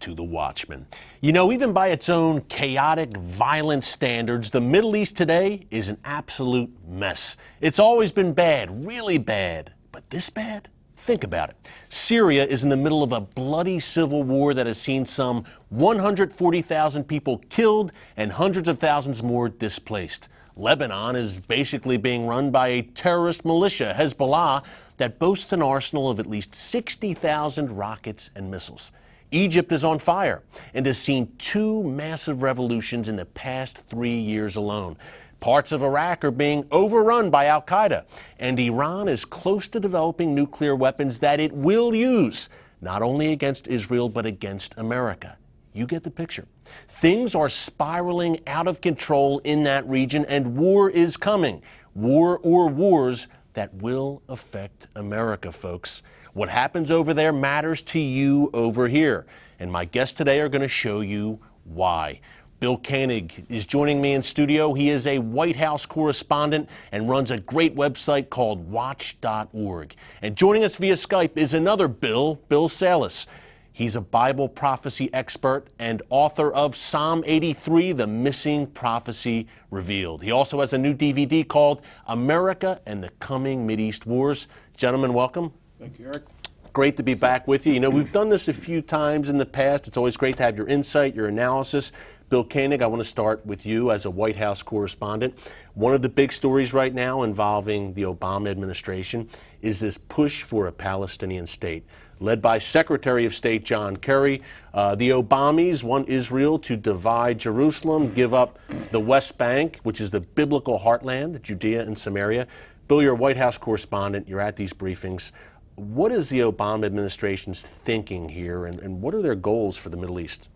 to the Watchman. You know, even by its own chaotic, violent standards, the Middle East today is an absolute mess. It's always been bad, really bad. But this bad? Think about it. Syria is in the middle of a bloody civil war that has seen some 140,000 people killed and hundreds of thousands more displaced. Lebanon is basically being run by a terrorist militia, Hezbollah, that boasts an arsenal of at least 60,000 rockets and missiles. Egypt is on fire and has seen two massive revolutions in the past 3 years alone. Parts of Iraq are being overrun by al-Qaeda, and Iran is close to developing nuclear weapons that it will use, not only against Israel, but against America. You get the picture. Things are spiraling out of control in that region, and war is coming. War or wars that will affect America, folks. What happens over there matters to you over here. And my guests today are going to show you why. Bill Koenig is joining me in studio. He is a White House correspondent and runs a great website called watch.org. And joining us via Skype is another Bill Salus. He's a Bible prophecy expert and author of Psalm 83, The Missing Prophecy Revealed. He also has a new DVD called America and the Coming Mideast Wars. Gentlemen, welcome. Thank you, Eric. Great to be back with you. You know, we've done this a few times in the past. It's always great to have your insight, your analysis. Bill Koenig, I want to start with you as a White House correspondent. One of the big stories right now involving the Obama administration is this push for a Palestinian state. Led by Secretary of State John Kerry, the Obamas want Israel to divide Jerusalem, give up the West Bank, which is the biblical heartland, Judea and Samaria. Bill, you're a White House correspondent. You're at these briefings. What is the Obama administration's thinking here, and what are their goals for the Middle East?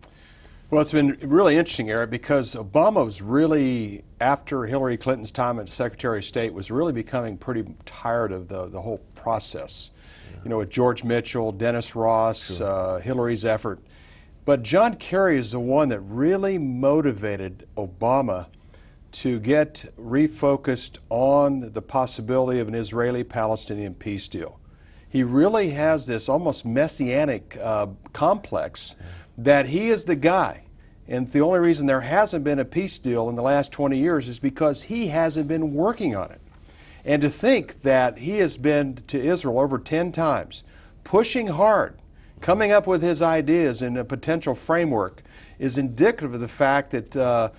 Well, it's been really interesting, Eric, because Obama was really, after Hillary Clinton's time as Secretary of State, was really becoming pretty tired of the whole process. You know, with George Mitchell, Dennis Ross, sure. Hillary's effort. But John Kerry is the one that really motivated Obama to get refocused on the possibility of an Israeli-Palestinian peace deal. He really has this almost messianic complex that he is the guy. And the only reason there hasn't been a peace deal in the last 20 years is because he hasn't been working on it. And to think that he has been to Israel over 10 times, pushing hard, coming up with his ideas in a potential framework, is indicative of the fact that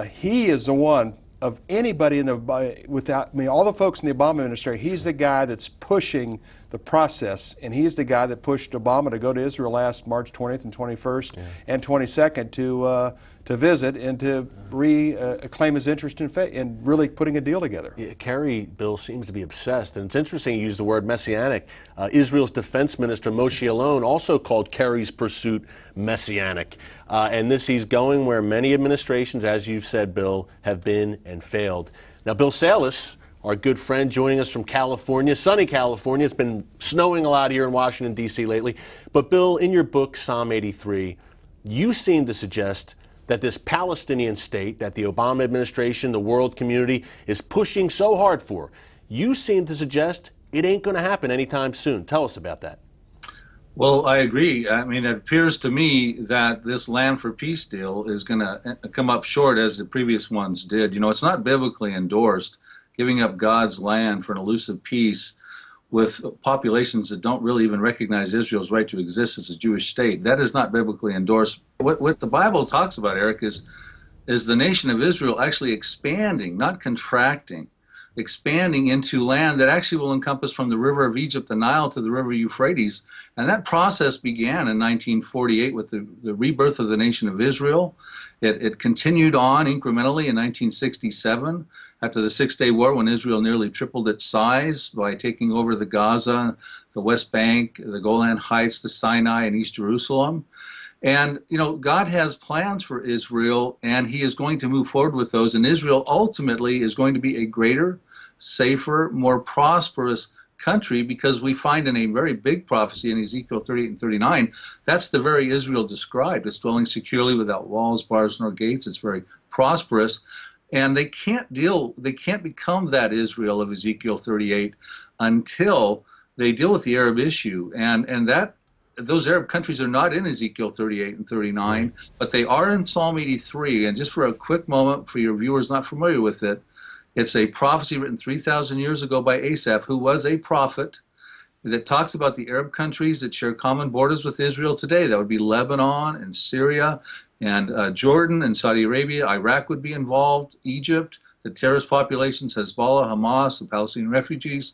he is the one of anybody in all the folks in the Obama administration, he's the guy that's pushing the process, and he's the guy that pushed Obama to go to Israel last March 20th and 21st and 22nd to visit and to reclaim his interest in faith and really putting a deal together. Yeah, Kerry, Bill, seems to be obsessed, and it's interesting you use the word messianic. Israel's defense minister Moshe Alon also called Kerry's pursuit messianic. And he's going where many administrations, as you've said, Bill, have been and failed. Now, Bill Salus, our good friend, joining us from California, sunny California. It's been snowing a lot here in Washington, D.C. lately. But, Bill, in your book, Psalm 83, you seem to suggest that this Palestinian state that the Obama administration, the world community, is pushing so hard for, you seem to suggest it ain't going to happen anytime soon. Tell us about that. Well, I agree. I mean, it appears to me that this land for peace deal is going to come up short as the previous ones did. You know, it's not biblically endorsed, giving up God's land for an elusive peace with populations that don't really even recognize Israel's right to exist as a Jewish state. That is not biblically endorsed. What the Bible talks about, Eric, is the nation of Israel actually expanding, not contracting, expanding into land that actually will encompass from the river of Egypt, the Nile, to the river Euphrates. And that process began in 1948 with the rebirth of the nation of Israel. It continued on incrementally in 1967. After the Six-Day War, when Israel nearly tripled its size by taking over the Gaza, the West Bank, the Golan Heights, the Sinai, and East Jerusalem. And, you know, God has plans for Israel, and he is going to move forward with those. And Israel ultimately is going to be a greater, safer, more prosperous country, because we find in a very big prophecy in Ezekiel 38 and 39, that's the very Israel described. It's dwelling securely without walls, bars, nor gates. It's very prosperous. And they can't become that Israel of Ezekiel 38 until they deal with the Arab issue. And that those Arab countries are not in Ezekiel 38 and 39, Right. but they are in Psalm 83. And just for a quick moment, for your viewers not familiar with it, it's a prophecy written 3,000 years ago by Asaph, who was a prophet, that talks about the Arab countries that share common borders with Israel today. That would be Lebanon and Syria and Jordan and Saudi Arabia. Iraq would be involved, Egypt, the terrorist populations, Hezbollah, Hamas, the Palestinian refugees.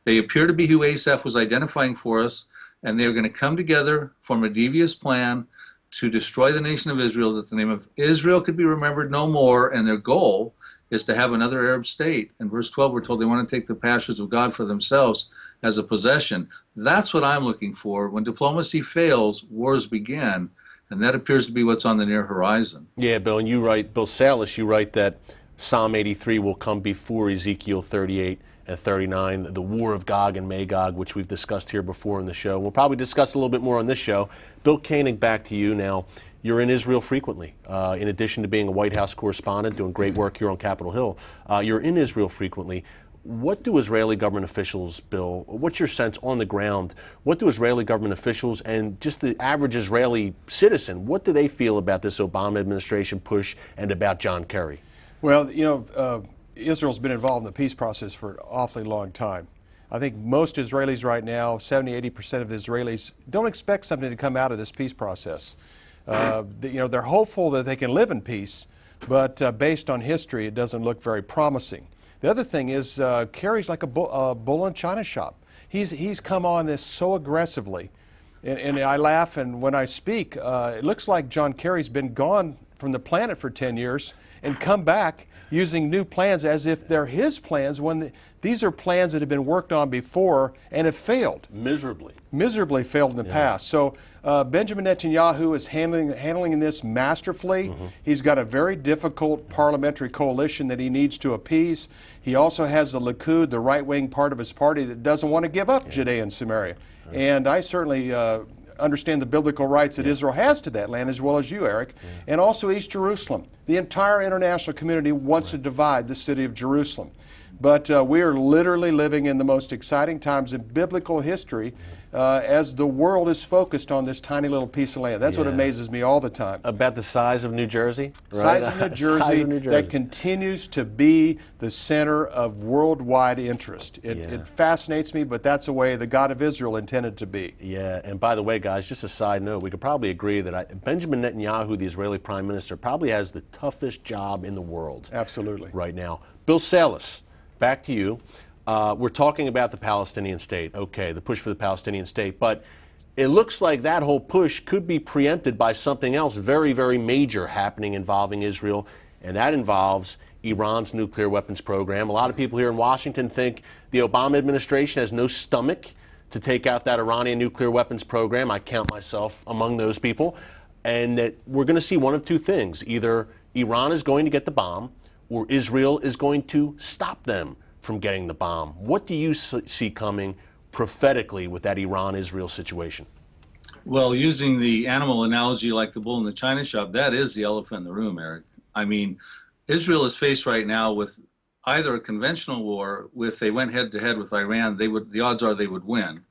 They appear to be who Asaph was identifying for us, and they're going to come together, form a devious plan to destroy the nation of Israel, that the name of Israel could be remembered no more, and their goal is to have another Arab state. In verse 12, we're told they want to take the pastures of God for themselves as a possession. That's what I'm looking for. When diplomacy fails, wars begin, and that appears to be what's on the near horizon. Yeah, Bill, and you write, Bill Salus, you write that Psalm 83 will come before Ezekiel 38 and 39, the war of Gog and Magog, which we've discussed here before in the show. We'll probably discuss a little bit more on this show. Bill Koenig, back to you now. You're in Israel frequently. In addition to being a White House correspondent, doing great work here on Capitol Hill, you're in Israel frequently. What do Israeli government officials, Bill, what's your sense on the ground? What do Israeli government officials and just the average Israeli citizen, what do they feel about this Obama administration push and about John Kerry? Well, Israel's been involved in the peace process for an awfully long time. I think most Israelis right now, 70–80% of the Israelis, don't expect something to come out of this peace process. They're hopeful that they can live in peace, but based on history, it doesn't look very promising. The other thing is Kerry's like a bull in China shop. He's come on this so aggressively, and I laugh, and when I speak, it looks like John Kerry's been gone from the planet for 10 years and come back using new plans as if they're his plans when these are plans that have been worked on before and have failed. Miserably failed in the past. So Benjamin Netanyahu is handling this masterfully. He's got a very difficult parliamentary coalition that he needs to appease. He also has the Likud, the right-wing part of his party, that doesn't want to give up Judea and Samaria. And I certainly understand the biblical rights that Israel has to that land, as well as you, Eric, and also East Jerusalem. The entire international community wants to divide the city of Jerusalem. But we are literally living in the most exciting times in biblical history as the world is focused on this tiny little piece of land. That's what amazes me all the time. About the size of New Jersey? Right? Size of New Jersey that continues to be the center of worldwide interest. It fascinates me, but that's the way the God of Israel intended to be. Yeah, and by the way, guys, just a side note, we could probably agree that Benjamin Netanyahu, the Israeli Prime Minister, probably has the toughest job in the world. Absolutely. Right now. Bill Salus, back to you. We're talking about the Palestinian state. Okay, the push for the Palestinian state, but it looks like that whole push could be preempted by something else very, very major happening involving Israel, and that involves Iran's nuclear weapons program. A lot of people here in Washington think the Obama administration has no stomach to take out that Iranian nuclear weapons program. I count myself among those people. And that we're going to see one of two things. Either Iran is going to get the bomb, or Israel is going to stop them from getting the bomb. What do you see coming prophetically with that Iran-Israel situation? Well, using the animal analogy like the bull in the china shop, that is the elephant in the room, Eric. I mean, Israel is faced right now with either a conventional war. If they went head-to-head with Iran, the odds are they would win,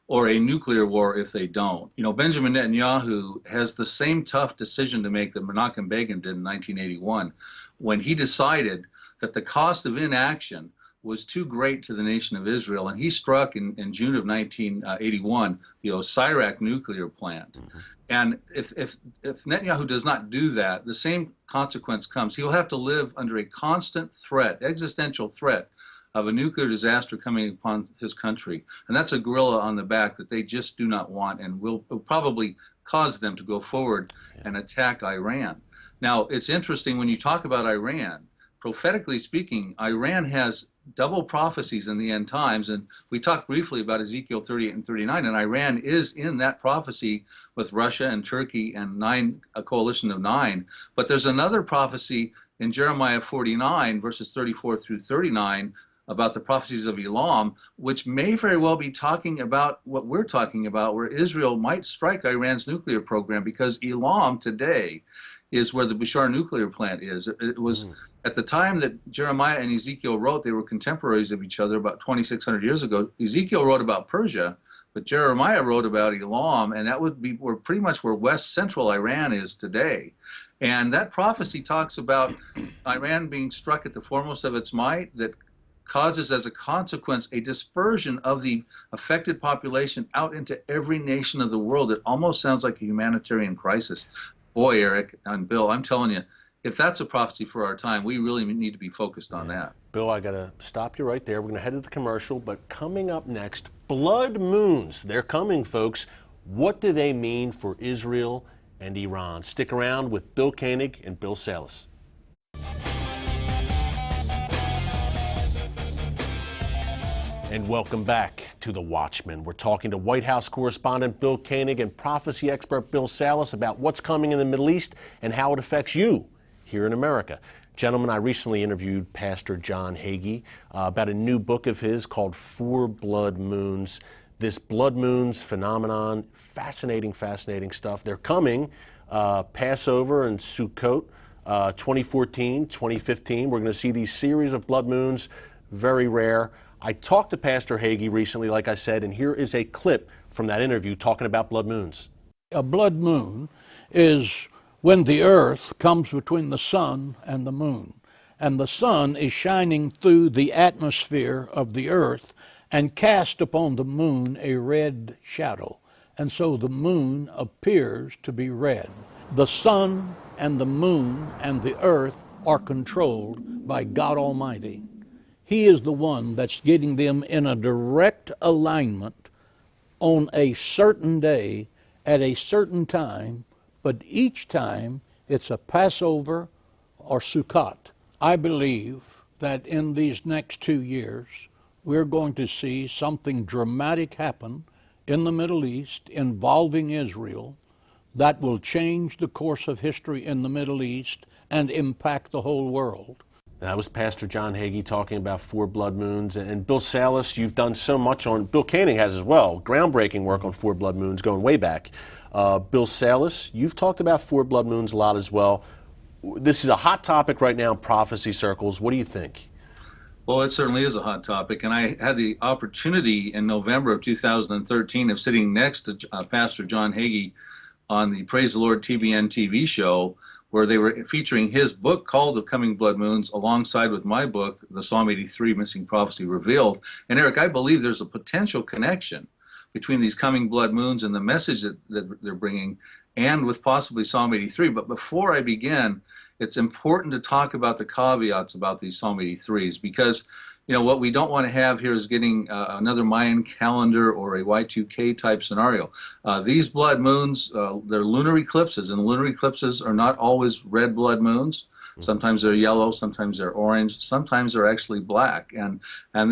or a nuclear war if they don't. You know, Benjamin Netanyahu has the same tough decision to make that Menachem Begin did in 1981, when he decided that the cost of inaction was too great to the nation of Israel, and he struck in June of 1981 the Osirak nuclear plant. And if Netanyahu does not do that, the same consequence comes. He will have to live under a constant threat, existential threat, of a nuclear disaster coming upon his country. And that's a gorilla on the back that they just do not want, and will probably cause them to go forward and attack Iran. Now, it's interesting when you talk about Iran, prophetically speaking, Iran has double prophecies in the end times. And we talked briefly about Ezekiel 38 and 39, and Iran is in that prophecy with Russia and Turkey and a coalition of 9. But there's another prophecy in Jeremiah 49, verses 34 through 39, about the prophecies of Elam, which may very well be talking about what we're talking about, where Israel might strike Iran's nuclear program, because Elam today is where the Bushehr nuclear plant is. It was at the time that Jeremiah and Ezekiel wrote, they were contemporaries of each other about 2,600 years ago. Ezekiel wrote about Persia, But Jeremiah wrote about Elam, and that would be pretty much where west central Iran is today. And that prophecy talks about Iran being struck at the foremost of its might, that causes as a consequence a dispersion of the affected population out into every nation of the world. It almost sounds like a humanitarian crisis. Boy, Eric and Bill, I'm telling you, if that's a prophecy for our time, we really need to be focused on that. Bill, I got to stop you right there. We're going to head to the commercial, but coming up next, blood moons. They're coming, folks. What do they mean for Israel and Iran? Stick around with Bill Koenig and Bill Salus. And welcome back to The Watchman. We're talking to White House correspondent Bill Koenig and prophecy expert Bill Salus about what's coming in the Middle East and how it affects you here in America. Gentlemen, I recently interviewed Pastor John Hagee about a new book of his called Four Blood Moons. This blood moons phenomenon, fascinating stuff. They're coming, Passover and Sukkot, 2014, 2015. We're going to see these series of blood moons, very rare. I talked to Pastor Hagee recently, like I said, and here is a clip from that interview talking about blood moons. A blood moon is when the earth comes between the sun and the moon, and the sun is shining through the atmosphere of the earth and cast upon the moon a red shadow, and so the moon appears to be red. The sun and the moon and the earth are controlled by God Almighty. He is the one that's getting them in a direct alignment on a certain day at a certain time, but each time it's a Passover or Sukkot. I believe that in these next 2 years, we're going to see something dramatic happen in the Middle East involving Israel that will change the course of history in the Middle East and impact the whole world. That was Pastor John Hagee talking about four blood moons. And Bill Salus, you've done so much on, Bill Koenig has as well, groundbreaking work on four blood moons going way back. Bill Salus, you've talked about four blood moons a lot as well. This is a hot topic right now in prophecy circles. What do you think? Well, it certainly is a hot topic, and I had the opportunity in November of 2013 of sitting next to Pastor John Hagee on the Praise the Lord TBN TV show, where they were featuring his book called The Coming Blood Moons alongside with my book, The Psalm 83 Missing Prophecy Revealed. And Eric, I believe there's a potential connection between these coming blood moons and the message that they're bringing, and with possibly Psalm 83. But before I begin, it's important to talk about the caveats about these Psalm 83s, because what we don't want to have here is getting another Mayan calendar or a Y2K type scenario. These blood moons, they're lunar eclipses, and lunar eclipses are not always red blood moons. Sometimes they're yellow, sometimes they're orange, sometimes they're actually black. And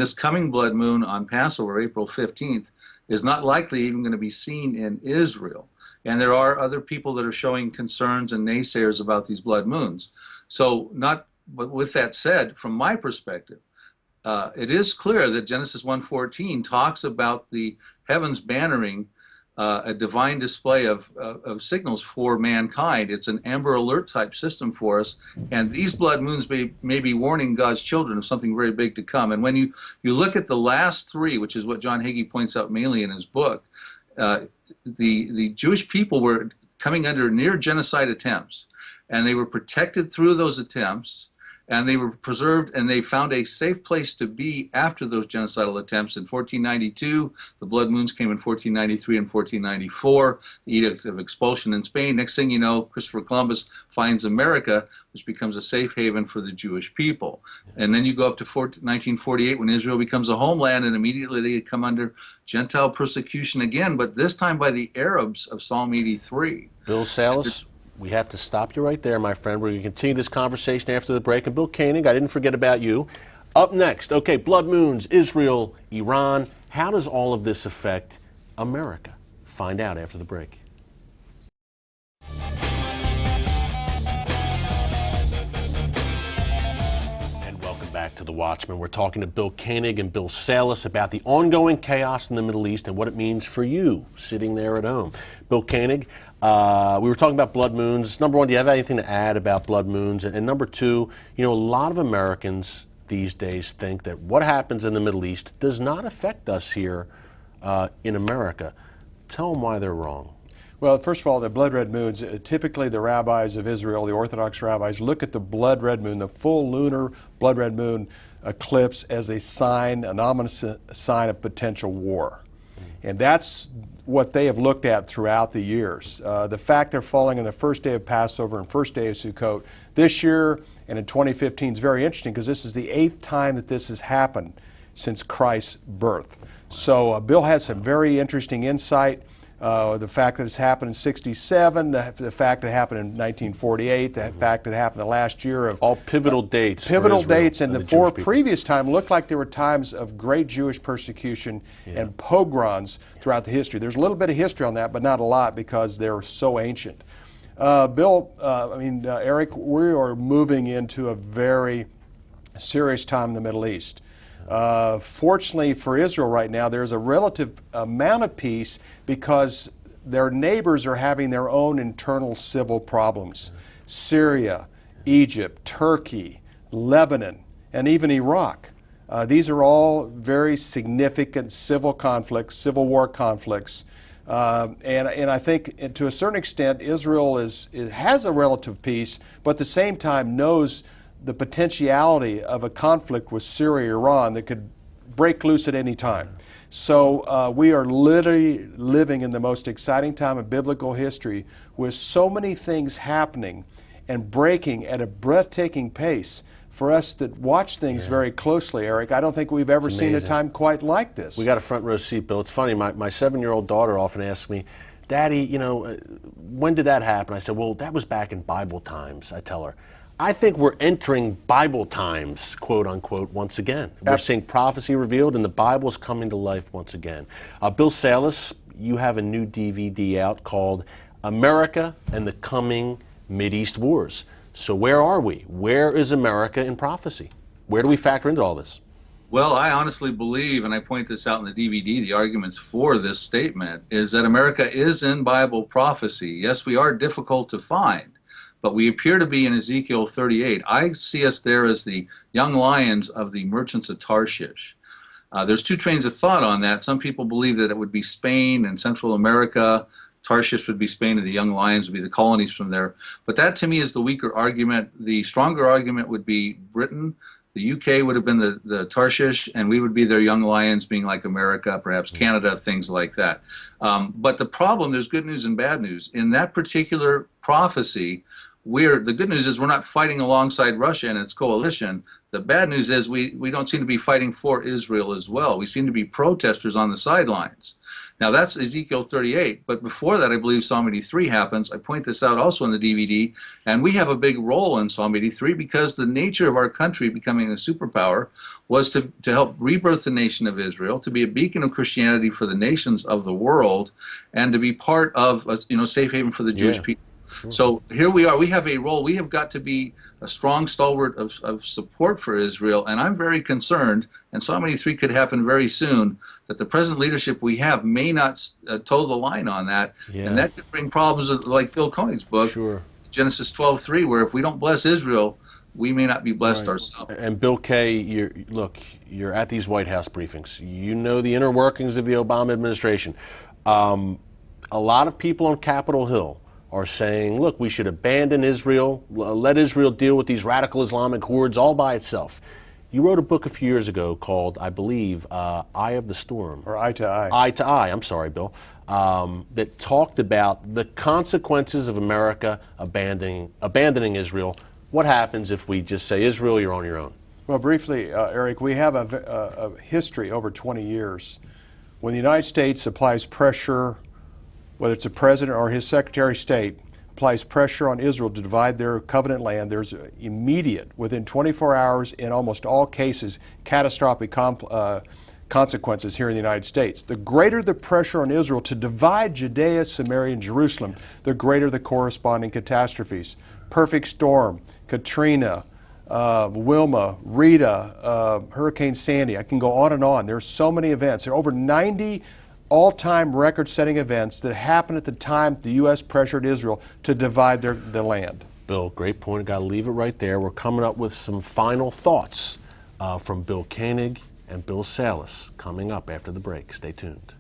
this coming blood moon on Passover, April 15th, is not likely even going to be seen in Israel. And there are other people that are showing concerns and naysayers about these blood moons. But with that said, from my perspective, it is clear that Genesis 1:14 talks about the heavens bannering a divine display of signals for mankind. It's an Amber Alert type system for us, and these blood moons may be warning God's children of something very big to come. And when you look at the last three, which is what John Hagee points out mainly in his book, the Jewish people were coming under near genocide attempts, and they were protected through those attempts, and they were preserved, and they found a safe place to be after those genocidal attempts in 1492. The blood moons came in 1493 and 1494, the Edict of Expulsion in Spain. Next thing you know, Christopher Columbus finds America, which becomes a safe haven for the Jewish people. And then you go up to 1948 when Israel becomes a homeland, and immediately they come under Gentile persecution again, but this time by the Arabs of Psalm 83. Bill Salus, we have to stop you right there, my friend. We're going to continue this conversation after the break. And Bill Koenig, I didn't forget about you. Up next, okay, blood moons, Israel, Iran. How does all of this affect America? Find out after the break. And welcome back to The Watchman. We're talking to Bill Koenig and Bill Salus about the ongoing chaos in the Middle East and what it means for you sitting there at home. Bill Koenig, we were talking about blood moons. Number one, do you have anything to add about blood moons? And number two, a lot of Americans these days think that what happens in the Middle East does not affect us here in America. Tell them why they're wrong. Well, first of all, the blood red moons, typically the rabbis of Israel, the Orthodox rabbis, look at the blood red moon, the full lunar blood red moon eclipse, as a sign, an ominous sign of potential war. And that's what they have looked at throughout the years. The fact they're falling on the first day of Passover and first day of Sukkot this year and in 2015 is very interesting, because this is the 8th time that this has happened since Christ's birth. So Bill had some very interesting insight. The fact that it's happened in '67, the fact that it happened in 1948, the fact that it happened the last year of all pivotal dates. Pivotal for Israel dates, and the Jewish four people. previous times looked like there were times of great Jewish persecution and pogroms throughout the history. There's a little bit of history on that, but not a lot, because they're so ancient. Bill, Eric, we are moving into a very serious time in the Middle East. Fortunately for Israel right now, there's a relative amount of peace, because their neighbors are having their own internal civil problems. Syria, Egypt, Turkey, Lebanon, and even Iraq. These are all very significant civil conflicts, civil war conflicts. And I think to a certain extent, Israel has a relative peace, but at the same time knows the potentiality of a conflict with Syria, Iran, that could break loose at any time. So we are literally living in the most exciting time of biblical history, with so many things happening and breaking at a breathtaking pace. For us that watch things very closely, Eric, I don't think we've ever seen a time quite like this. We got a front row seat, Bill. It's funny, my 7-year-old daughter often asks me, Daddy, when did that happen? I said, well, that was back in Bible times, I tell her. I think we're entering Bible times, quote unquote, once again. We're seeing prophecy revealed, and the Bible's coming to life once again. Bill Salus, you have a new DVD out called America and the Coming Mideast Wars. So where are we? Where is America in prophecy? Where do we factor into all this? Well, I honestly believe, and I point this out in the DVD, the arguments for this statement is that America is in Bible prophecy. Yes, we are difficult to find, but we appear to be in Ezekiel 38. I see us there as the young lions of the merchants of Tarshish. There's two trains of thought on that. Some people believe that it would be Spain and Central America. Tarshish would be Spain, and the young lions would be the colonies from there. But that, to me, is the weaker argument. The stronger argument would be Britain. The UK would have been the Tarshish, and we would be their young lions, being like America, perhaps Canada, things like that. But the problem, there's good news and bad news. In that particular prophecy, the good news is we're not fighting alongside Russia and its coalition. The bad news is we don't seem to be fighting for Israel as well. We seem to be protesters on the sidelines. Now that's Ezekiel 38, but before that I believe Psalm 83 happens. I point this out also in the DVD, and we have a big role in Psalm 83 because the nature of our country becoming a superpower was to help rebirth the nation of Israel, to be a beacon of Christianity for the nations of the world, and to be part of a safe haven for the Jewish people. Sure. So here we are. We have a role. We have got to be a strong stalwart of support for Israel. And I'm very concerned, and Psalm 83 could happen very soon, that the present leadership we have may not toe the line on that. Yeah. And that could bring problems like Bill Koenig's book, sure. Genesis 12:3, where if we don't bless Israel, we may not be blessed ourselves. And Bill K., you're at these White House briefings. You know the inner workings of the Obama administration. A lot of people on Capitol Hill are saying, look, we should abandon Israel, let Israel deal with these radical Islamic hordes all by itself. You wrote a book a few years ago called, I believe, Eye of the Storm. Or Eye to Eye. Eye to Eye, I'm sorry, Bill, that talked about the consequences of America abandoning Israel. What happens if we just say, Israel, you're on your own? Well, briefly, Eric, we have a history over 20 years. When the United States applies pressure, whether it's a president or his Secretary of State, applies pressure on Israel to divide their covenant land, there's immediate, within 24 hours, in almost all cases, catastrophic consequences here in the United States. The greater the pressure on Israel to divide Judea, Samaria, and Jerusalem, the greater the corresponding catastrophes. Perfect storm, Katrina, Wilma, Rita, Hurricane Sandy. I can go on and on. There are so many events. There are over 90 all-time record-setting events that happened at the time the U.S. pressured Israel to divide the land. Bill, great point. I've got to leave it right there. We're coming up with some final thoughts from Bill Koenig and Bill Salus coming up after the break. Stay tuned.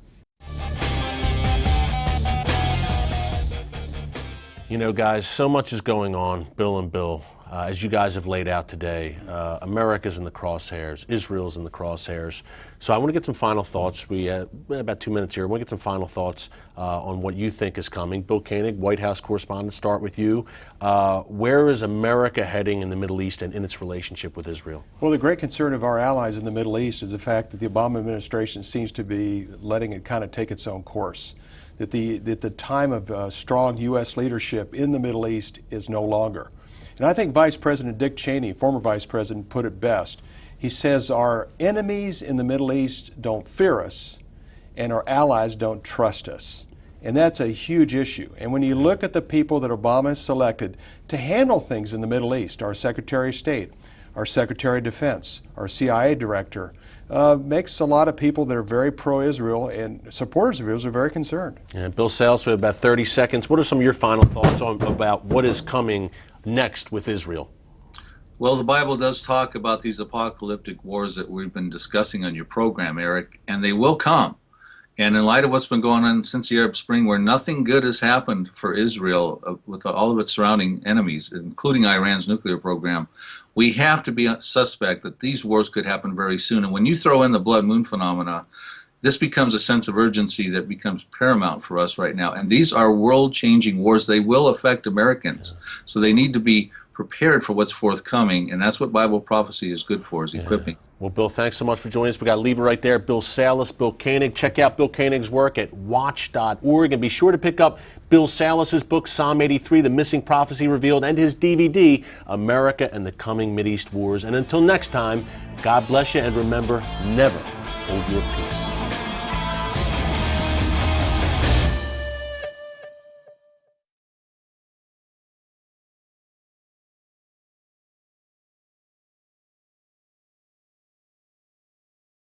You know, guys, so much is going on, Bill and Bill, as you guys have laid out today. America's in the crosshairs. Israel's in the crosshairs. So I want to get some final thoughts. We have about 2 minutes here. I want to get some final thoughts on what you think is coming. Bill Koenig, White House correspondent, start with you. Where is America heading in the Middle East and in its relationship with Israel? Well, the great concern of our allies in the Middle East is the fact that the Obama administration seems to be letting it kind of take its own course. That the time of strong U.S. leadership in the Middle East is no longer. And I think Vice President Dick Cheney, former Vice President, put it best. He says our enemies in the Middle East don't fear us, and our allies don't trust us. And that's a huge issue. And when you look at the people that Obama has selected to handle things in the Middle East, our Secretary of State, our Secretary of Defense, our CIA Director, makes a lot of people that are very pro-Israel and supporters of Israel very concerned. And Bill Salus, we have about 30 seconds. What are some of your final thoughts about what is coming next with Israel? Well, the Bible does talk about these apocalyptic wars that we've been discussing on your program, Eric, and they will come. And in light of what's been going on since the Arab Spring, where nothing good has happened for Israel with all of its surrounding enemies, including Iran's nuclear program, we have to be suspect that these wars could happen very soon. And when you throw in the blood moon phenomena, this becomes a sense of urgency that becomes paramount for us right now. And these are world-changing wars. They will affect Americans. So they need to be prepared for what's forthcoming, and that's what Bible prophecy is good for, is equipping. Well, Bill, thanks so much for joining us. We got to leave it right there. Bill Salus, Bill Koenig. Check out Bill Koenig's work at watch.org, and be sure to pick up Bill Salus's book, Psalm 83, The Missing Prophecy Revealed, and his DVD, America and the Coming Mideast Wars. And until next time, God bless you, and remember, never hold your peace.